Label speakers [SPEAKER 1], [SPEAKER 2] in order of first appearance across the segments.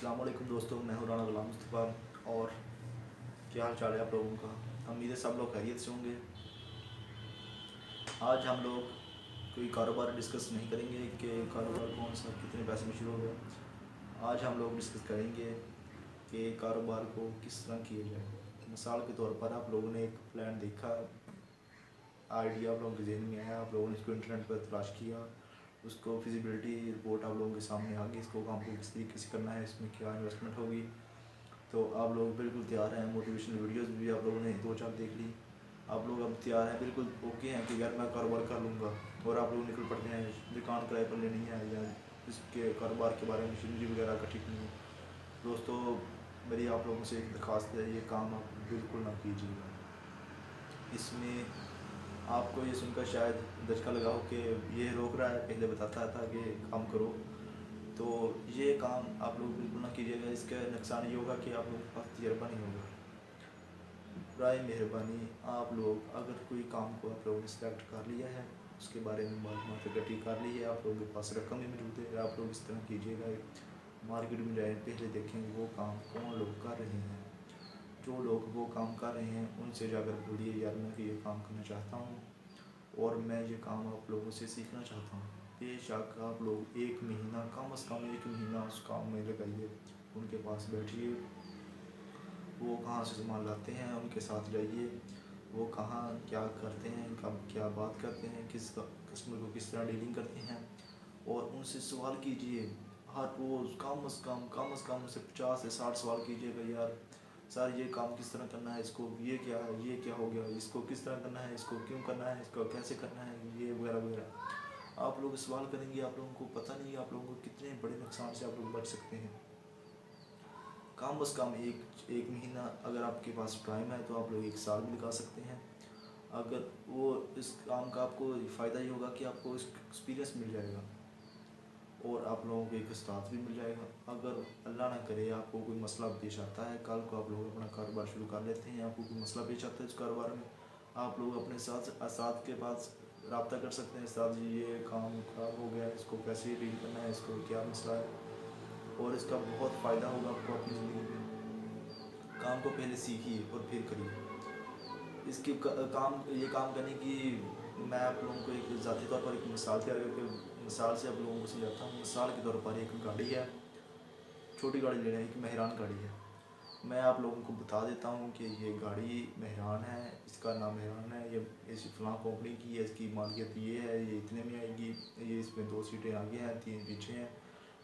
[SPEAKER 1] अस्सलाम वालेकुम दोस्तों, मैं हूं राना गुलाम मुस्तफ़ा। और क्या हाल चाल है आप लोगों का। उम्मीद है सब लोग खैरियत से होंगे। आज हम लोग कोई कारोबार डिस्कस नहीं करेंगे कि कारोबार कौन सा कितने पैसे में शुरू होगा। आज हम लोग डिस्कस करेंगे कि कारोबार को किस तरह किया जाए। मिसाल के तौर पर आप लोगों ने एक प्लान देखा, आइडिया आप लोगों के जहन में आया, आप लोगों ने इसको इंटरनेट पर तलाश किया, उसको फिजिबिलिटी रिपोर्ट आप लोगों के सामने आ गई, इसको काम को किस तरीके से करना है, इसमें क्या इन्वेस्टमेंट होगी। तो आप लोग बिल्कुल तैयार हैं। मोटिवेशनल वीडियोस भी आप लोगों ने 2-4 देख ली। आप लोग अब तैयार हैं, बिल्कुल ओके हैं कि यार मैं कारोबार कर लूँगा। और आप लोग निकल पड़ते हैं, दुकान किराए पर लेनी है या इसके कारोबार के बारे में मशीनरी वगैरह इकट्ठी करनी है। दोस्तों, मेरी आप लोगों से एक दरख्वास्त है, ये काम आप बिल्कुल ना कीजिएगा। इसमें आपको ये सुनकर शायद धचका लगा हो कि ये रोक रहा है, पहले बताता था कि काम करो। तो ये काम आप लोग बिल्कुल ना कीजिएगा। इसका नुकसान ये होगा कि आप लोगों के पास तजर्बा नहीं होगा। राय मेहरबानी, आप लोग अगर कोई काम को आप लोगों ने सिलेक्ट कर लिया है, उसके बारे में मालूमात इकट्ठी कर ली है, आप लोगों के पास रकम भी मौजूद है, आप लोग इस तरह कीजिएगा। मार्केट में जाए, पहले देखेंगे वो काम कौन लोग कर रहे हैं। जो लोग वो काम कर रहे हैं उनसे जाकर बोलिए, यार मैं कि ये काम करना चाहता हूँ और मैं ये काम आप लोगों से सीखना चाहता हूँ। बेशक आप लोग 1 महीना, कम से कम 1 महीना उस काम में लगाइए। उनके पास बैठिए, वो कहाँ से सामान लाते हैं उनके साथ जाइए, वो कहाँ क्या करते हैं, कब क्या बात करते हैं, किस कस्टमर को किस तरह डीलिंग करते हैं, और उनसे सवाल कीजिए। हर रोज़ कम से कम उनसे 50 से 60 सवाल कीजिएगा। यार सर, ये काम किस तरह करना है, इसको ये क्या है, ये क्या हो गया, इसको किस तरह करना है, इसको क्यों करना है, इसको कैसे करना है, ये वगैरह वगैरह। आप लोग सवाल करेंगे, आप लोगों को पता नहीं है आप लोगों को कितने बड़े नुकसान से आप लोग बच सकते हैं। कम से कम एक महीना, अगर आपके पास टाइम है तो आप लोग 1 साल भी लगा सकते हैं। अगर वो इस काम का आपको फ़ायदा ये होगा कि आपको इस एक्सपीरियंस मिल जाएगा और आप लोगों को एक उस्ताद भी मिल जाएगा। अगर अल्लाह ना करे आपको कोई मसला पेश आता है, कल को आप लोग अपना कारोबार शुरू कर लेते हैं, आपको कोई मसला पेश आता है इस कारोबार में, आप लोग अपने साथ उस्ताद के पास रब्ता कर सकते हैं। उस्ताद जी, ये काम ख़राब हो गया है, इसको कैसे डील करना है, इसको क्या मसला है, और इसका बहुत फ़ायदा होगा आपको अपनी ज़िंदगी में। काम को पहले सीखिए और फिर करिए। इसके ये काम करने की मैं आप लोगों को एक ज़ाती तौर पर एक मिसाल तैयार करके मिसाल से आप लोगों को समझाता हूँ। मिसाल के तौर पर एक गाड़ी है, छोटी गाड़ी ले रहे हैं, एक मेहरान गाड़ी है। मैं आप लोगों को बता देता हूँ कि ये गाड़ी मेहरान है, इसका नाम मेहरान है, ये इस फलां कंपनी की है, इसकी मालियत ये है, ये इतने में आएगी, ये इसमें 2 सीटें आगे हैं, 3 पीछे हैं,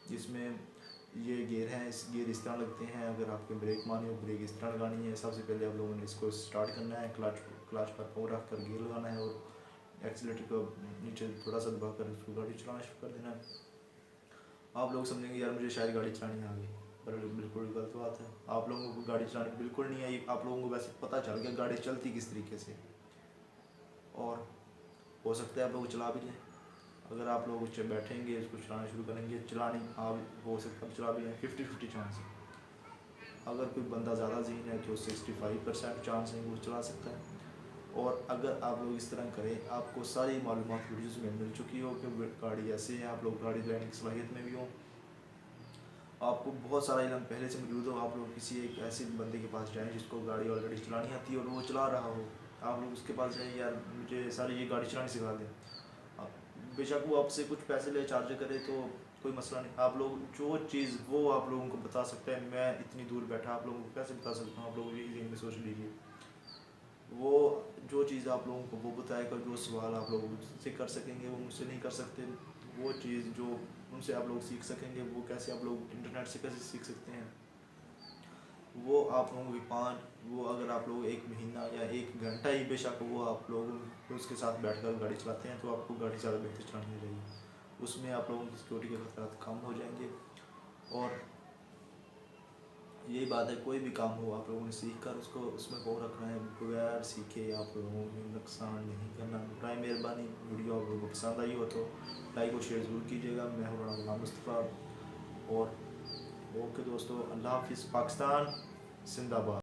[SPEAKER 1] जिसमें ये गियर हैं, इस गियर इस तरह लगते हैं। अगर आपके ब्रेक मारनी हो, ब्रेक इस तरह लगानी है। सबसे पहले आप लोगों ने इसको स्टार्ट करना है, क्लच पर पाँव रख कर गियर लगाना है और एक्सीलेटर को नीचे थोड़ा सा दबा कर उसको गाड़ी चलाना शुरू कर देना है। आप लोग समझेंगे यार मुझे शायद गाड़ी चलानी आ गई, पर बिल्कुल गलत बात है। आप लोगों को गाड़ी चलानी बिल्कुल नहीं आई। आप लोगों को वैसे पता चल गया गाड़ी चलती किस तरीके से, और हो सकता है आप लोग चला भी लें। अगर आप लोग उस बैठेंगे, इसको चलाना शुरू करेंगे, चलानी आप हो सकता है चला भी लें। 50-50 चांस है। अगर कोई बंदा ज़्यादा ज़हीन है तो 65% चांस है वो चला सकता है। और अगर आप लोग इस तरह करें, आपको सारी मालूमात वीडियोज़ में मिल चुकी हो कि गाड़ी ऐसे है, आप लोग गाड़ी चलाने की सलाहियत में भी हो, आपको बहुत सारा इल्म पहले से मौजूद हो, आप लोग किसी एक ऐसे बंदे के पास जाएं जिसको गाड़ी ऑलरेडी चलानी आती है और वो चला रहा हो, आप लोग उसके पास जाएं, यार मुझे सारी ये गाड़ी चलानी सिखा दें। बेशक वो आपसे कुछ पैसे ले, चार्ज करे तो कोई मसला नहीं। आप लोग जो चीज़ वो आप लोगों को बता सकते हैं, मैं इतनी दूर बैठा आप लोगों को कैसे बता सकता हूँ। आप लोग यही जहन में सोच लीजिए, वो जो चीज़ आप लोगों को वो बताएगा, जो सवाल आप लोग उससे कर सकेंगे वो मुझसे नहीं कर सकते। वो चीज़ जो उनसे आप लोग सीख सकेंगे, वो कैसे आप लोग इंटरनेट से कैसे सीख सकते हैं, वो आप लोगों की वो अगर आप लोग 1 महीना या 1 घंटा ही बेशक वो आप लोग उसके साथ बैठकर गाड़ी चलाते हैं, तो आपको गाड़ी ज़्यादा बेहतर चलानी रहेगी। उसमें आप लोगों की सिक्योरिटी के खतरा कम हो जाएंगे। और यही बात है, कोई भी काम हो आप लोगों ने सीख कर उसको उसमें पाँव रखना है, बगैर सीखे आप लोगों ने नुकसान नहीं करना। बराए मेहरबानी, वीडियो आप लोगों को पसंद आई हो तो लाइक और शेयर ज़रूर कीजिएगा। मैं हूं राना गुलाम मुस्तफ़ा, और ओके दोस्तों, अल्लाह हाफिज़। पाकिस्तान जिंदाबाद।